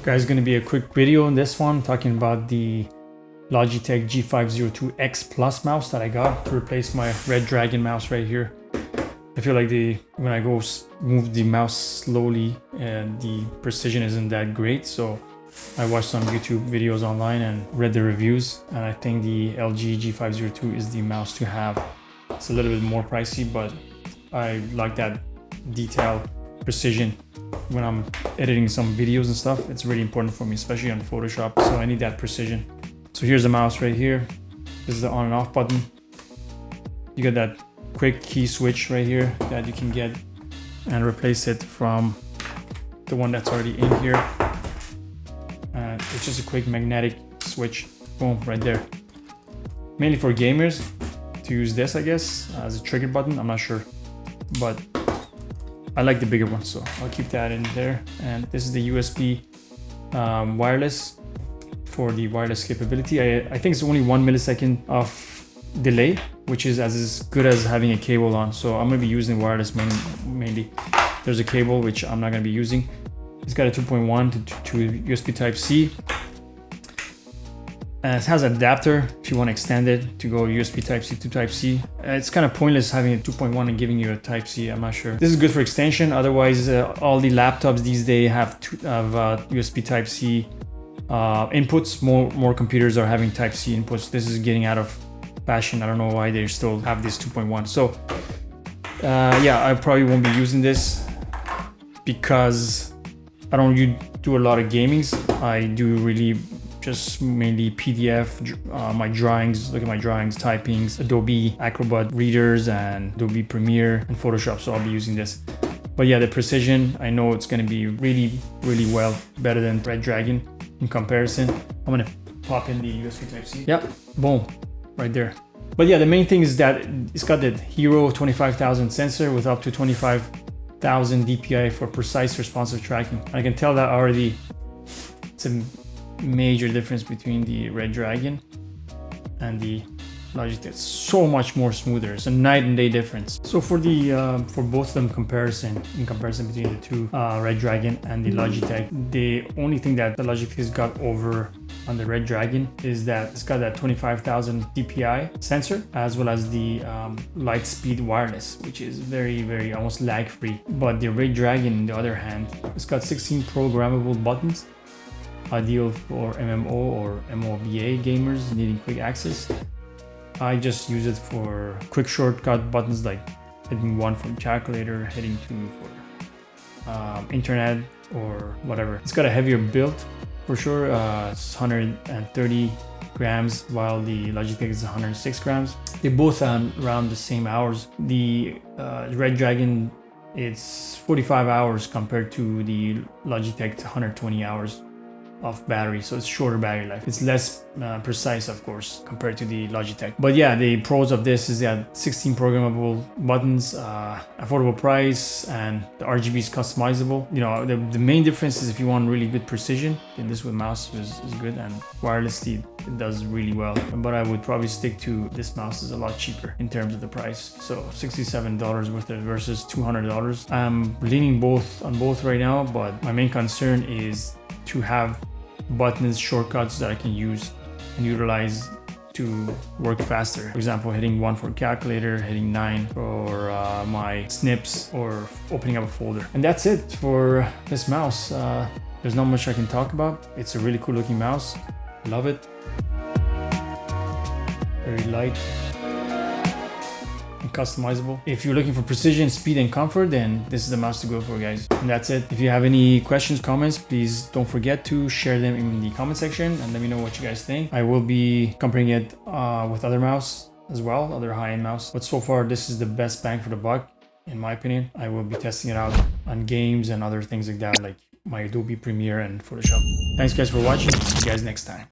Guys, going to be a quick video on this one talking about the Logitech G502 X Plus mouse that I got to replace my Redragon mouse right here. I feel like when I go move the mouse slowly, the precision isn't that great. So I watched some YouTube videos online and read the reviews, and I think the LG G502 is the mouse to have. It's a little bit more pricey, but I like that detail, precision. When I'm editing some videos and stuff, it's really important for me, especially on Photoshop. So I need that precision. So here's the mouse right here. This is the on and off button. You got that quick key switch right here that you can get and replace it from the one that's already in here. It's just a quick magnetic switch. Boom, right there. Mainly for gamers to use this, I guess, as a trigger button. I'm not sure, but I like the bigger one, so I'll keep that in there. And this is the USB wireless for the wireless capability. I think it's only 1 millisecond of delay, which is as good as having a cable on. So I'm going to be using wireless mainly. There's a cable which I'm not going to be using. It's got a 2.1 to USB Type-C. It has an adapter if you want to extend it to go USB Type-C to Type-C. It's kind of pointless having a 2.1 and giving you a Type-C, I'm not sure. This is good for extension, otherwise all the laptops these days have USB Type-C inputs. More computers are having Type-C inputs. This is getting out of fashion. I don't know why they still have this 2.1. So yeah, I probably won't be using this because I don't do a lot of gamings. I do really just mainly PDF, my drawings, look at my drawings, typings, Adobe Acrobat readers and Adobe Premiere and Photoshop. So I'll be using this. But yeah, the precision, I know it's going to be really well, better than Redragon in comparison. I'm going to pop in the USB Type-C. Yep, boom, right there. But yeah, the main thing is that it's got the Hero 25,000 sensor with up to 25,000 DPI for precise responsive tracking. I can tell that already. It's a major difference between the Redragon and the Logitech. It's so much more smoother. It's a night and day difference. So for the for both of them in comparison between the two Redragon and the Logitech, the only thing that the Logitech has got over on the Redragon is that it's got that 25,000 DPI sensor, as well as the light speed wireless, which is very almost lag free. But the Redragon, on the other hand, it's got 16 programmable buttons, ideal for MMO or MOBA gamers needing quick access. I just use it for quick shortcut buttons like hitting 1 for calculator, hitting 2 for internet or whatever. It's got a heavier build for sure. It's 130 grams while the Logitech is 106 grams. They both around the same hours. The Redragon, it's 45 hours compared to the Logitech 120 hours of battery, so it's shorter battery life. It's less precise, of course, compared to the Logitech. But yeah, the pros of this is that 16 programmable buttons, affordable price, and the RGB is customizable. You know, the main difference is if you want really good precision, then this with mouse is good, and wirelessly it does really well. But I would probably stick to this mouse. Is a lot cheaper in terms of the price. So $67 worth it versus $200. I'm leaning on both right now, but my main concern is to have buttons, shortcuts that I can use and utilize to work faster. For example, hitting 1 for calculator, hitting 9 for my snips, or opening up a folder. And that's it for this mouse. There's not much I can talk about. It's a really cool looking mouse. Love it. Very light and customizable. If you're looking for precision, speed, and comfort, then this is the mouse to go for, guys. And that's it. If you have any questions, comments, please don't forget to share them in the comment section and let me know what you guys think. I will be comparing it with other mouse as well, other high-end mouse. But so far, this is the best bang for the buck, in my opinion. I will be testing it out on games and other things like that, like my Adobe Premiere and Photoshop. Thanks guys for watching. See you guys next time.